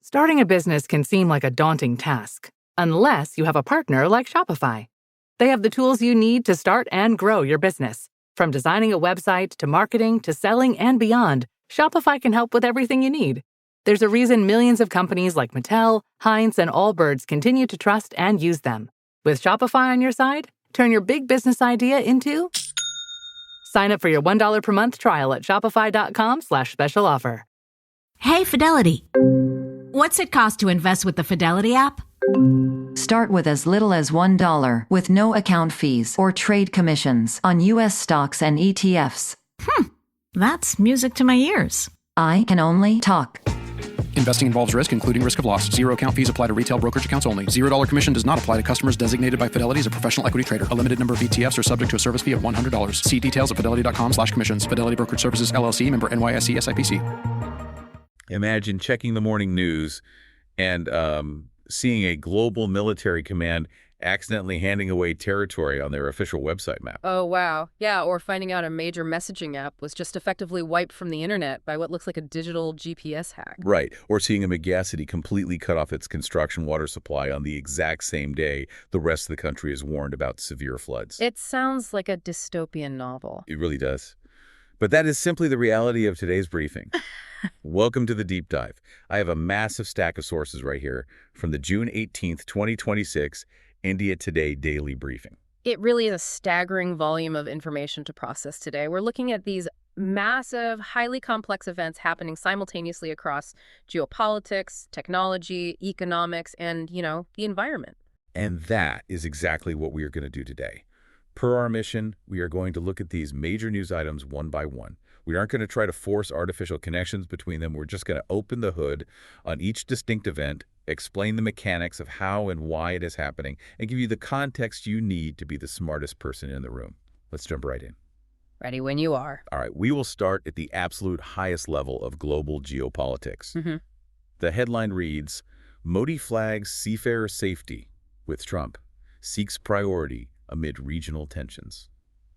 Starting a business can seem like a daunting task, unless you have a partner like Shopify. They have the tools you need to start and grow your business. From designing a website to marketing to selling and beyond, Shopify can help with everything you need. There's a reason millions of companies like Mattel, Heinz, and Allbirds continue to trust and use them. With Shopify on your side, turn your big business idea into... Sign up for your $1 per month trial at shopify.com/special offer. Hey, Fidelity. What's it cost to invest with the Fidelity app? Start with as little as $1 with no account fees or trade commissions on U.S. stocks and ETFs. That's music to my ears. I can only talk. Investing involves risk, including risk of loss. Zero account fees apply to retail brokerage accounts only. $0 commission does not apply to customers designated by Fidelity as a professional equity trader. A limited number of ETFs are subject to a service fee of $100. See details at fidelity.com/commissions. Fidelity Brokerage Services, LLC, member NYSE SIPC. Imagine checking the morning news and seeing a global military command accidentally handing away territory on their official website map. Oh, wow. Yeah, or finding out a major messaging app was just effectively wiped from the internet by what looks like a digital GPS hack. Right. Or seeing a megacity completely cut off its construction water supply on the exact same day the rest of the country is warned about severe floods. It sounds like a dystopian novel. It really does. But that is simply the reality of today's briefing. Welcome to the Deep Dive. I have a massive stack of sources right here from the June 18th, 2026 India Today Daily Briefing. It really is a staggering volume of information to process today. We're looking at these massive, highly complex events happening simultaneously across geopolitics, technology, economics, and, the environment. And that is exactly what we are going to do today. Per our mission, we are going to look at these major news items one by one. We aren't going to try to force artificial connections between them. We're just going to open the hood on each distinct event, explain the mechanics of how and why it is happening, and give you the context you need to be the smartest person in the room. Let's jump right in. Ready when you are. All right, we will start at the absolute highest level of global geopolitics. The headline reads, Modi flags seafarer safety with Trump, seeks priority amid regional tensions.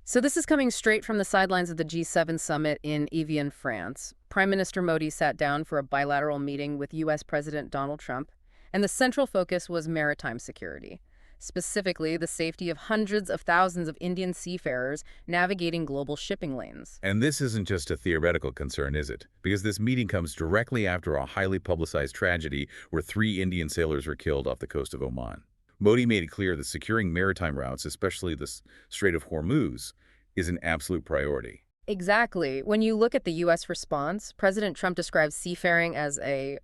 So this is coming straight from the sidelines of the G7 summit in Evian, France. Prime Minister Modi sat down for a bilateral meeting with U.S. President Donald Trump, and the central focus was maritime security, specifically the safety of hundreds of thousands of Indian seafarers navigating global shipping lanes. And this isn't just a theoretical concern, is it? Because this meeting comes directly after a highly publicized tragedy where 3 Indian sailors were killed off the coast of Oman. Modi made it clear that securing maritime routes, especially the Strait of Hormuz, is an absolute priority. Exactly. When you look at the U.S. response, President Trump describes seafaring as a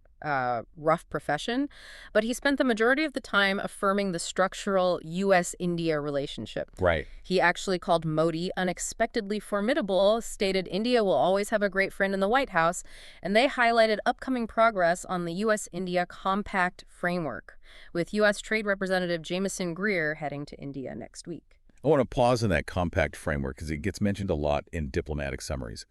rough profession, but he spent the majority of the time affirming the structural U.S.-India relationship. Right. He actually called Modi unexpectedly formidable, stated India will always have a great friend in the White House, and they highlighted upcoming progress on the U.S.-India Compact Framework, with U.S. Trade Representative Jameson Greer heading to India next week. I want to pause on that compact framework because it gets mentioned a lot in diplomatic summaries.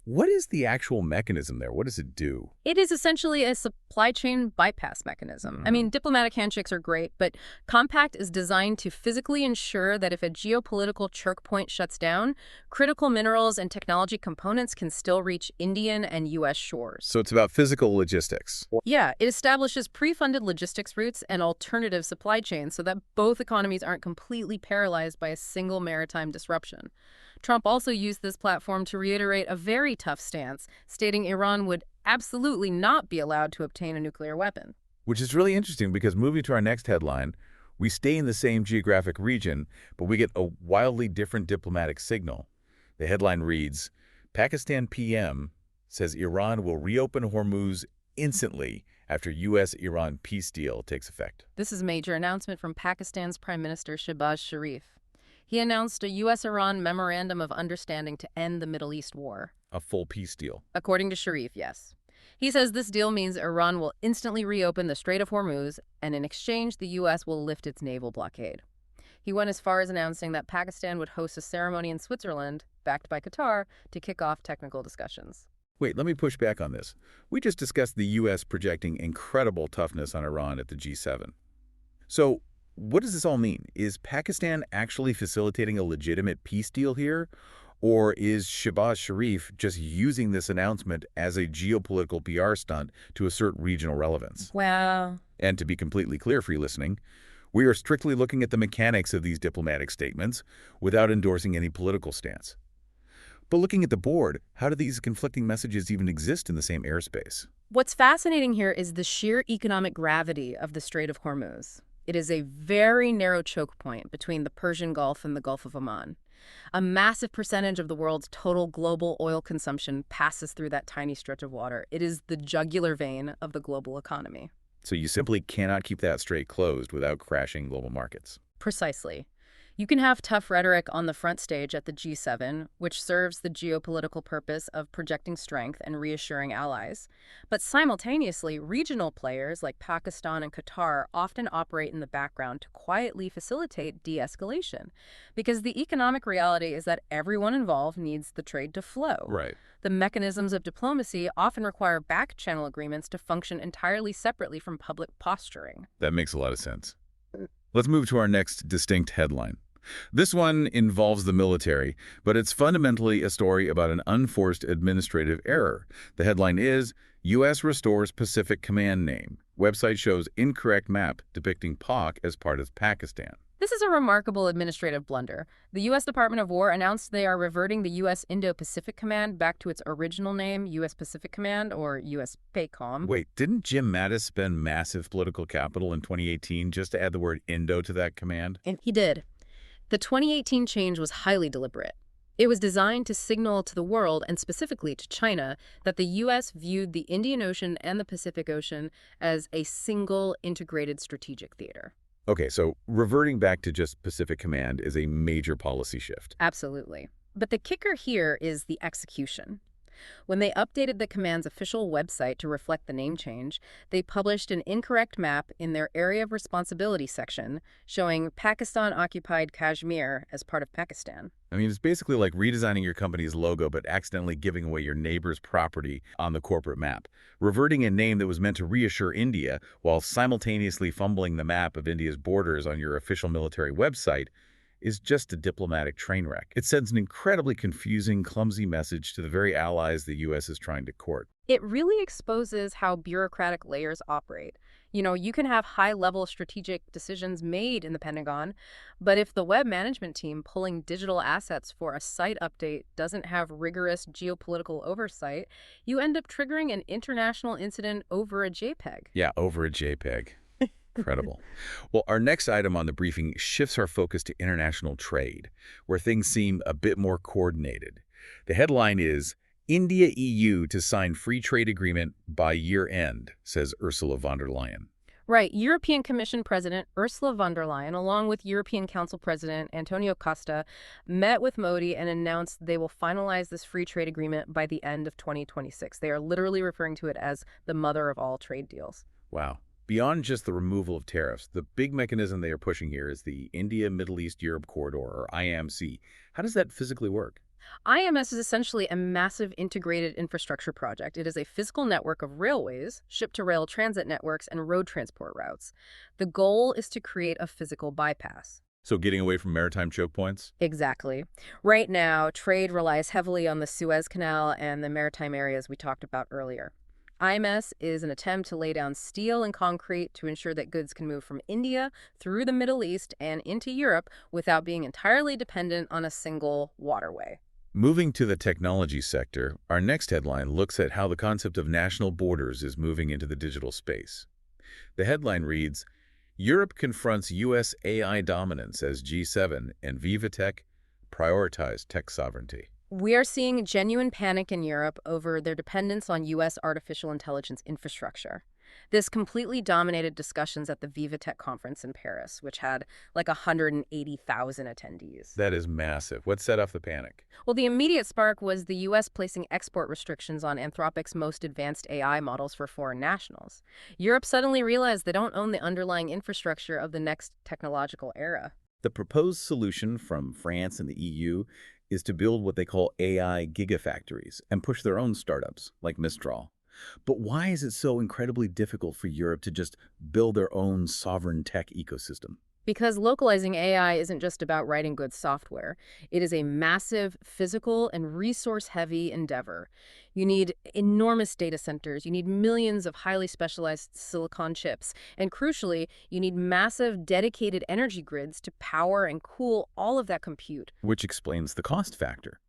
What is the actual mechanism there? What does it do? It is essentially a supply chain bypass mechanism. I mean, diplomatic handshakes are great, but Compact is designed to physically ensure that if a geopolitical choke point shuts down, critical minerals and technology components can still reach Indian and U.S. shores. So it's about physical logistics. Yeah, it establishes pre-funded logistics routes and alternative supply chains so that both economies aren't completely paralyzed by a single maritime disruption. Trump also used this platform to reiterate a very tough stance, stating Iran would absolutely not be allowed to obtain a nuclear weapon. Which is really interesting because moving to our next headline, we stay in the same geographic region, but we get a wildly different diplomatic signal. The headline reads, Pakistan PM says Iran will reopen Hormuz instantly after U.S.-Iran peace deal takes effect. This is a major announcement from Pakistan's Prime Minister Shehbaz Sharif. He announced a U.S.-Iran Memorandum of Understanding to end the Middle East war. A full peace deal. According to Sharif, yes. He says this deal means Iran will instantly reopen the Strait of Hormuz, and in exchange, the U.S. will lift its naval blockade. He went as far as announcing that Pakistan would host a ceremony in Switzerland, backed by Qatar, to kick off technical discussions. Wait, let me push back on this. We just discussed the U.S. projecting incredible toughness on Iran at the G7. So, what does this all mean? Is Pakistan actually facilitating a legitimate peace deal here? Or is Shehbaz Sharif just using this announcement as a geopolitical PR stunt to assert regional relevance? Wow. And to be completely clear for you listening, we are strictly looking at the mechanics of these diplomatic statements without endorsing any political stance. But looking at the board, how do these conflicting messages even exist in the same airspace? What's fascinating here is the sheer economic gravity of the Strait of Hormuz. It is a very narrow choke point between the Persian Gulf and the Gulf of Oman. A massive percentage of the world's total global oil consumption passes through that tiny stretch of water. It is the jugular vein of the global economy. So you simply cannot keep that strait closed without crashing global markets. Precisely. You can have tough rhetoric on the front stage at the G7, which serves the geopolitical purpose of projecting strength and reassuring allies. But simultaneously, regional players like Pakistan and Qatar often operate in the background to quietly facilitate de-escalation, because the economic reality is that everyone involved needs the trade to flow. Right. The mechanisms of diplomacy often require back-channel agreements to function entirely separately from public posturing. That makes a lot of sense. Let's move to our next distinct headline. This one involves the military, but it's fundamentally a story about an unforced administrative error. The headline is, U.S. restores Pacific Command name. Website shows incorrect map depicting POC as part of Pakistan. This is a remarkable administrative blunder. The U.S. Department of War announced they are reverting the U.S. Indo-Pacific Command back to its original name, U.S. Pacific Command, or U.S. PACOM. Wait, didn't Jim Mattis spend massive political capital in 2018 just to add the word Indo to that command? And he did. The 2018 change was highly deliberate. It was designed to signal to the world, and specifically to China, that the U.S. viewed the Indian Ocean and the Pacific Ocean as a single integrated strategic theater. Okay, so reverting back to just Pacific Command is a major policy shift. Absolutely. But the kicker here is the execution. When they updated the command's official website to reflect the name change, they published an incorrect map in their Area of Responsibility section showing Pakistan-occupied Kashmir as part of Pakistan. I mean, it's basically like redesigning your company's logo but accidentally giving away your neighbor's property on the corporate map. Reverting a name that was meant to reassure India while simultaneously fumbling the map of India's borders on your official military website is just a diplomatic train wreck. It sends an incredibly confusing, clumsy message to the very allies the U.S. is trying to court. It really exposes how bureaucratic layers operate. You can have high-level strategic decisions made in the Pentagon, but if the web management team pulling digital assets for a site update doesn't have rigorous geopolitical oversight, you end up triggering an international incident over a JPEG. Yeah, over a JPEG. Incredible. Well, our next item on the briefing shifts our focus to international trade, where things seem a bit more coordinated. The headline is, India-EU to sign free trade agreement by year-end, says Ursula von der Leyen. Right. European Commission President Ursula von der Leyen, along with European Council President Antonio Costa, met with Modi and announced they will finalize this free trade agreement by the end of 2026. They are literally referring to it as the mother of all trade deals. Wow. Beyond just the removal of tariffs, the big mechanism they are pushing here is the India Middle East Europe Corridor, or IMC. How does that physically work? IMS is essentially a massive integrated infrastructure project. It is a physical network of railways, ship-to-rail transit networks, and road transport routes. The goal is to create a physical bypass. So getting away from maritime choke points? Exactly. Right now, trade relies heavily on the Suez Canal and the maritime areas we talked about earlier. IMS is an attempt to lay down steel and concrete to ensure that goods can move from India through the Middle East and into Europe without being entirely dependent on a single waterway. Moving to the technology sector, our next headline looks at how the concept of national borders is moving into the digital space. The headline reads, Europe confronts U.S. AI dominance as G7 and Viva Tech prioritize tech sovereignty. We are seeing genuine panic in Europe over their dependence on U.S. artificial intelligence infrastructure. This completely dominated discussions at the Viva Tech conference in Paris, which had like 180,000 attendees. That is massive. What set off the panic? Well, the immediate spark was the U.S. placing export restrictions on Anthropic's most advanced AI models for foreign nationals. Europe suddenly realized they don't own the underlying infrastructure of the next technological era. The proposed solution from France and the EU is to build what they call AI gigafactories and push their own startups, like Mistral. But why is it so incredibly difficult for Europe to just build their own sovereign tech ecosystem? Because localizing AI isn't just about writing good software. It is a massive physical and resource-heavy endeavor. You need enormous data centers, you need millions of highly specialized silicon chips, and crucially, you need massive dedicated energy grids to power and cool all of that compute. Which explains the cost factor.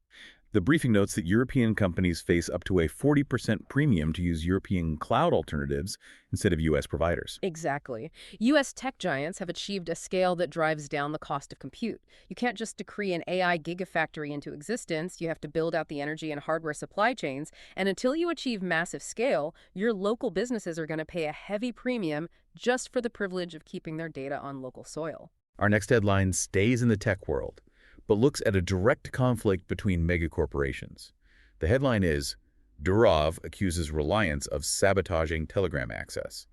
The briefing notes that European companies face up to a 40% premium to use European cloud alternatives instead of U.S. providers. Exactly. U.S. tech giants have achieved a scale that drives down the cost of compute. You can't just decree an AI gigafactory into existence. You have to build out the energy and hardware supply chains. And until you achieve massive scale, your local businesses are going to pay a heavy premium just for the privilege of keeping their data on local soil. Our next headline stays in the tech world, but looks at a direct conflict between megacorporations. The headline is, Durov accuses Reliance of sabotaging Telegram access.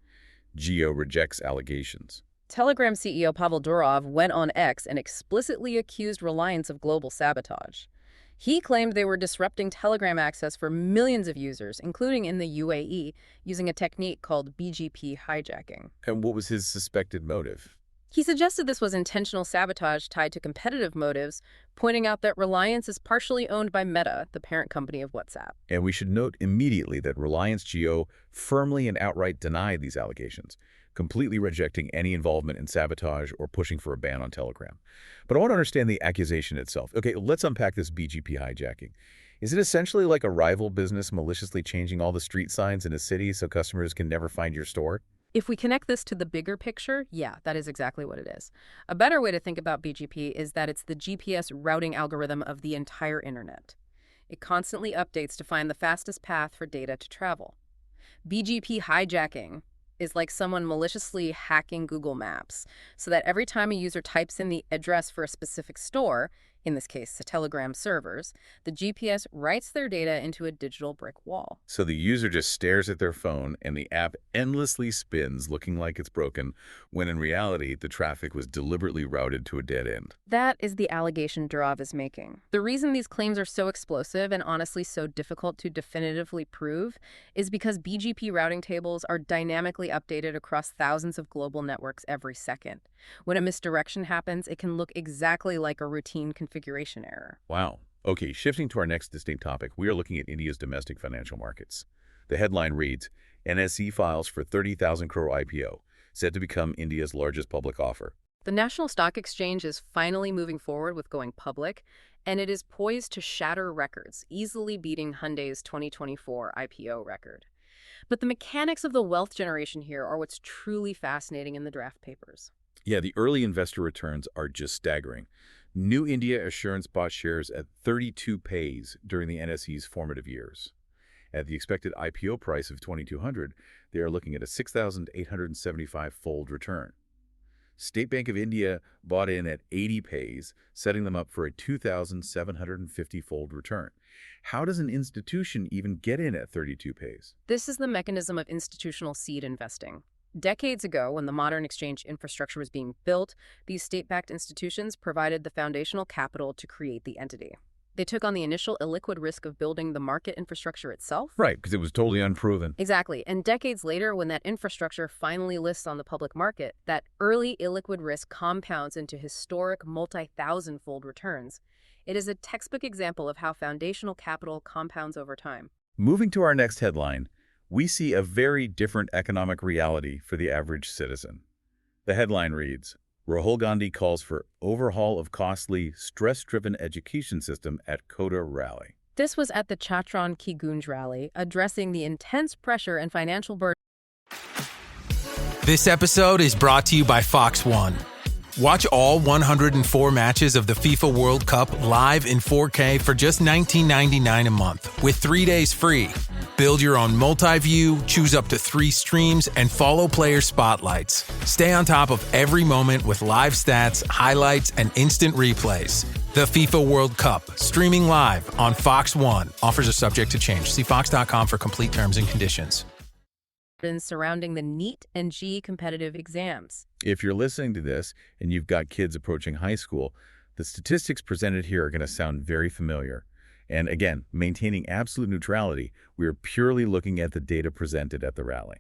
Jio rejects allegations. Telegram CEO Pavel Durov went on X and explicitly accused Reliance of global sabotage. He claimed they were disrupting Telegram access for millions of users, including in the UAE, using a technique called BGP hijacking. And what was his suspected motive? He suggested this was intentional sabotage tied to competitive motives, pointing out that Reliance is partially owned by Meta, the parent company of WhatsApp. And we should note immediately that Reliance Jio firmly and outright denied these allegations, completely rejecting any involvement in sabotage or pushing for a ban on Telegram. But I want to understand the accusation itself. Okay, let's unpack this BGP hijacking. Is it essentially like a rival business maliciously changing all the street signs in a city so customers can never find your store? If we connect this to the bigger picture, yeah, that is exactly what it is. A better way to think about BGP is that it's the GPS routing algorithm of the entire internet. It constantly updates to find the fastest path for data to travel. BGP hijacking is like someone maliciously hacking Google Maps so that every time a user types in the address for a specific store, in this case, the Telegram servers, the GPS writes their data into a digital brick wall. So the user just stares at their phone and the app endlessly spins looking like it's broken, when in reality, the traffic was deliberately routed to a dead end. That is the allegation Durov is making. The reason these claims are so explosive and honestly so difficult to definitively prove is because BGP routing tables are dynamically updated across thousands of global networks every second. When a misdirection happens, it can look exactly like a routine configuration error. Wow. Okay, shifting to our next distinct topic, we are looking at India's domestic financial markets. The headline reads, NSE files for 30,000 crore IPO, set to become India's largest public offer. The National Stock Exchange is finally moving forward with going public, and it is poised to shatter records, easily beating Hyundai's 2024 IPO record. But the mechanics of the wealth generation here are what's truly fascinating in the draft papers. Yeah, the early investor returns are just staggering. New India Assurance bought shares at 32 pays during the NSE's formative years. At the expected IPO price of 2,200, they are looking at a 6,875-fold return. State Bank of India bought in at 80 pays, setting them up for a 2,750-fold return. How does an institution even get in at 32 pays? This is the mechanism of institutional seed investing. Decades ago, when the modern exchange infrastructure was being built, these state-backed institutions provided the foundational capital to create the entity. They took on the initial illiquid risk of building the market infrastructure itself. Right, because it was totally unproven. Exactly. And decades later, when that infrastructure finally lists on the public market, that early illiquid risk compounds into historic multi-thousand-fold returns. It is a textbook example of how foundational capital compounds over time. Moving to our next headline, we see a very different economic reality for the average citizen. The headline reads, Rahul Gandhi calls for overhaul of costly, stress-driven education system at Kota rally. This was at the Chatron Ki Gunj rally, addressing the intense pressure and financial burden. This episode is brought to you by Fox One. Watch all 104 matches of the FIFA World Cup live in 4K for just $19.99 a month, with 3 days free. Build your own multi-view, choose up to 3 streams, and follow player spotlights. Stay on top of every moment with live stats, highlights, and instant replays. The FIFA World Cup, streaming live on Fox One. Offers are subject to change. See fox.com for complete terms and conditions. Surrounding the NEET and JEE competitive exams. If you're listening to this and you've got kids approaching high school, the statistics presented here are going to sound very familiar. And again, maintaining absolute neutrality, we are purely looking at the data presented at the rally.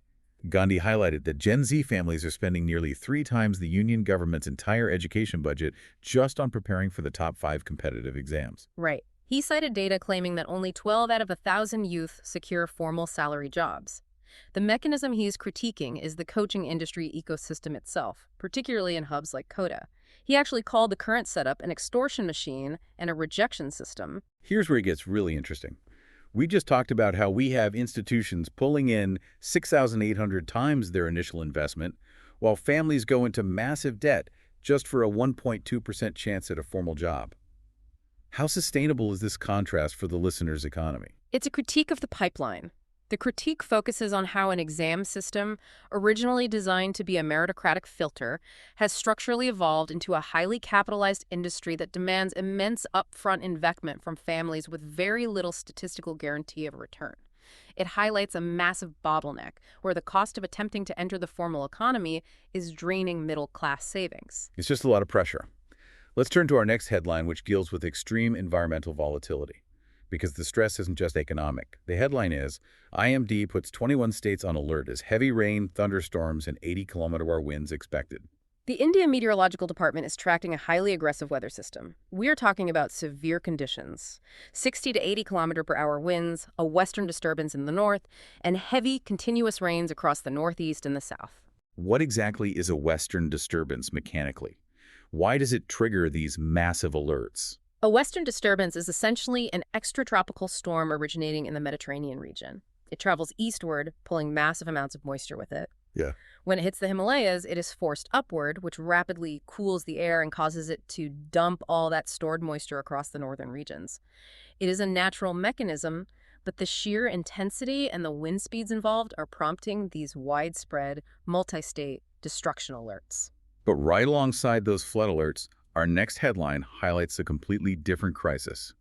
Gandhi highlighted that Gen Z families are spending nearly 3 times the union government's entire education budget just on preparing for the top 5 competitive exams. Right. He cited data claiming that only 12 out of 1,000 youth secure formal salary jobs. The mechanism he's critiquing is the coaching industry ecosystem itself, particularly in hubs like CODA. He actually called the current setup an extortion machine and a rejection system. Here's where it gets really interesting. We just talked about how we have institutions pulling in 6,800 times their initial investment, while families go into massive debt just for a 1.2% chance at a formal job. How sustainable is this contrast for the listener's economy? It's a critique of the pipeline. The critique focuses on how an exam system, originally designed to be a meritocratic filter, has structurally evolved into a highly capitalized industry that demands immense upfront investment from families with very little statistical guarantee of a return. It highlights a massive bottleneck where the cost of attempting to enter the formal economy is draining middle-class savings. It's just a lot of pressure. Let's turn to our next headline, which deals with extreme environmental volatility. Because the stress isn't just economic. The headline is, IMD puts 21 states on alert as heavy rain, thunderstorms, and 80-kilometer-hour winds expected. The India Meteorological Department is tracking a highly aggressive weather system. We're talking about severe conditions, 60 to 80 km/h winds, a western disturbance in the north, and heavy, continuous rains across the northeast and the south. What exactly is a western disturbance mechanically? Why does it trigger these massive alerts? A western disturbance is essentially an extratropical storm originating in the Mediterranean region. It travels eastward, pulling massive amounts of moisture with it. Yeah. When it hits the Himalayas, it is forced upward, which rapidly cools the air and causes it to dump all that stored moisture across the northern regions. It is a natural mechanism, but the sheer intensity and the wind speeds involved are prompting these widespread, multi-state destruction alerts. But right alongside those flood alerts, our next headline highlights a completely different crisis.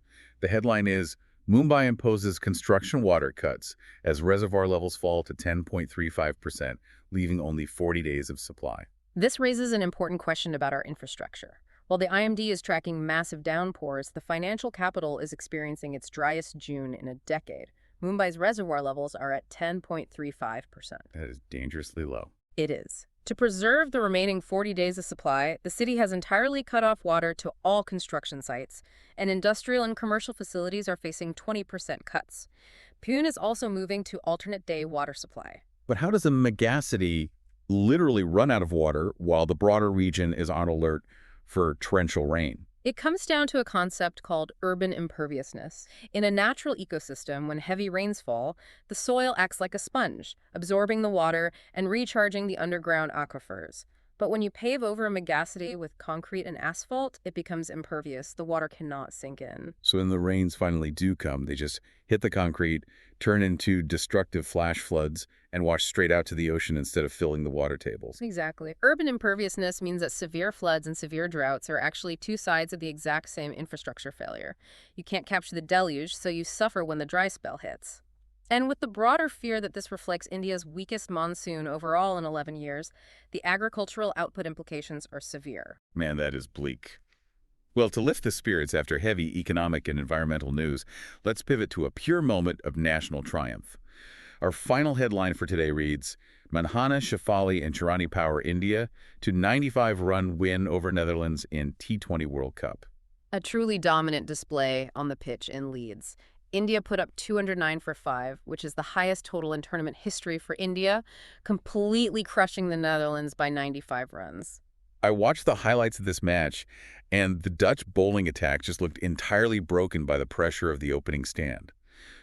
The headline is, Mumbai imposes construction water cuts as reservoir levels fall to 10.35%, leaving only 40 days of supply. This raises an important question about our infrastructure. While the IMD is tracking massive downpours, the financial capital is experiencing its driest June in a decade. Mumbai's reservoir levels are at 10.35%. That is dangerously low. It is. To preserve the remaining 40 days of supply, the city has entirely cut off water to all construction sites, and industrial and commercial facilities are facing 20% cuts. Pune is also moving to alternate day water supply. But how does a megacity literally run out of water while the broader region is on alert for torrential rain? It comes down to a concept called urban imperviousness. In a natural ecosystem, when heavy rains fall, the soil acts like a sponge, absorbing the water and recharging the underground aquifers. But when you pave over a megacity with concrete and asphalt, it becomes impervious. The water cannot sink in. So when the rains finally do come, they just hit the concrete, turn into destructive flash floods, and wash straight out to the ocean instead of filling the water tables. Exactly. Urban imperviousness means that severe floods and severe droughts are actually two sides of the exact same infrastructure failure. You can't capture the deluge, so you suffer when the dry spell hits. And with the broader fear that this reflects India's weakest monsoon overall in 11 years, the agricultural output implications are severe. Man, that is bleak. Well, to lift the spirits after heavy economic and environmental news, let's pivot to a pure moment of national triumph. Our final headline for today reads, Manhana, Shefali, and Chirani power India to 95-run win over Netherlands in T20 World Cup. A truly dominant display on the pitch in Leeds. India put up 209 for 5, which is the highest total in tournament history for India, completely crushing the Netherlands by 95 runs. I watched the highlights of this match, and the Dutch bowling attack just looked entirely broken by the pressure of the opening stand.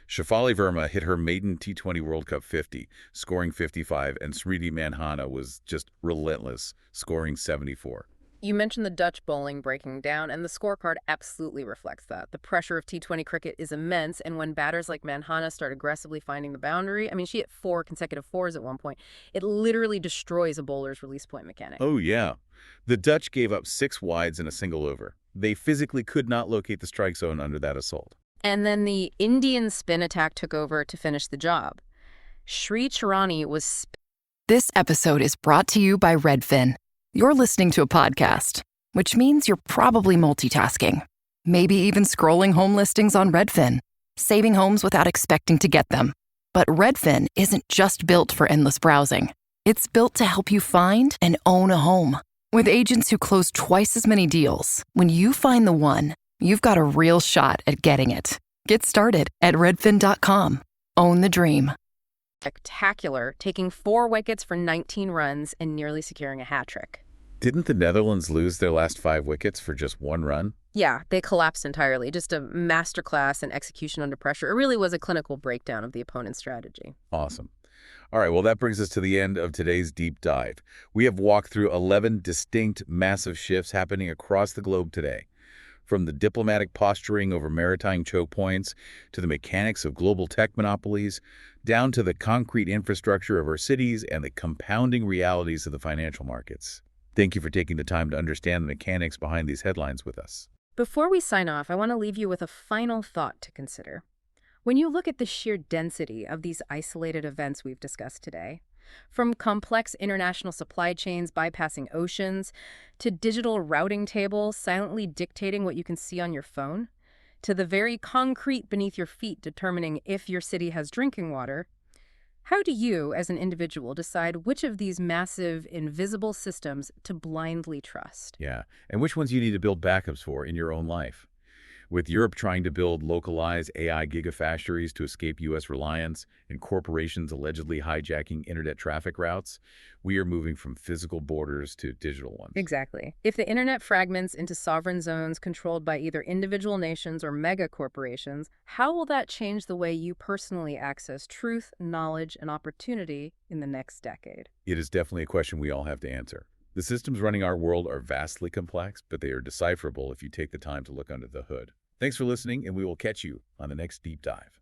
Shefali Verma hit her maiden T20 World Cup 50, scoring 55, and Smriti Manhana was just relentless, scoring 74. You mentioned the Dutch bowling breaking down, and the scorecard absolutely reflects that. The pressure of T20 cricket is immense, and when batters like Manhana start aggressively finding the boundary, she hit 4 consecutive fours at one point, it literally destroys a bowler's release point mechanic. Oh, yeah. The Dutch gave up 6 wides in a single over. They physically could not locate the strike zone under that assault. And then the Indian spin attack took over to finish the job. Sri Chirani was... This episode is brought to you by Redfin. You're listening to a podcast, which means you're probably multitasking. Maybe even scrolling home listings on Redfin, saving homes without expecting to get them. But Redfin isn't just built for endless browsing. It's built to help you find and own a home. With agents who close twice as many deals, when you find the one, you've got a real shot at getting it. Get started at redfin.com. Own the dream. Spectacular, taking 4 wickets for 19 runs and nearly securing a hat trick. Didn't the Netherlands lose their last 5 wickets for just 1 run? Yeah, they collapsed entirely. Just a masterclass in execution under pressure. It really was a clinical breakdown of the opponent's strategy. Awesome. All right, well, that brings us to the end of today's deep dive. We have walked through 11 distinct, massive shifts happening across the globe today. From the diplomatic posturing over maritime choke points, to the mechanics of global tech monopolies, down to the concrete infrastructure of our cities and the compounding realities of the financial markets. Thank you for taking the time to understand the mechanics behind these headlines with us. Before we sign off, I want to leave you with a final thought to consider. When you look at the sheer density of these isolated events we've discussed today, from complex international supply chains bypassing oceans, to digital routing tables silently dictating what you can see on your phone, to the very concrete beneath your feet determining if your city has drinking water, how do you, as an individual, decide which of these massive, invisible systems to blindly trust? Yeah, and which ones you need to build backups for in your own life? With Europe trying to build localized AI gigafactories to escape U.S. reliance and corporations allegedly hijacking internet traffic routes, we are moving from physical borders to digital ones. Exactly. If the internet fragments into sovereign zones controlled by either individual nations or mega corporations, how will that change the way you personally access truth, knowledge, and opportunity in the next decade? It is definitely a question we all have to answer. The systems running our world are vastly complex, but they are decipherable if you take the time to look under the hood. Thanks for listening, and we will catch you on the next deep dive.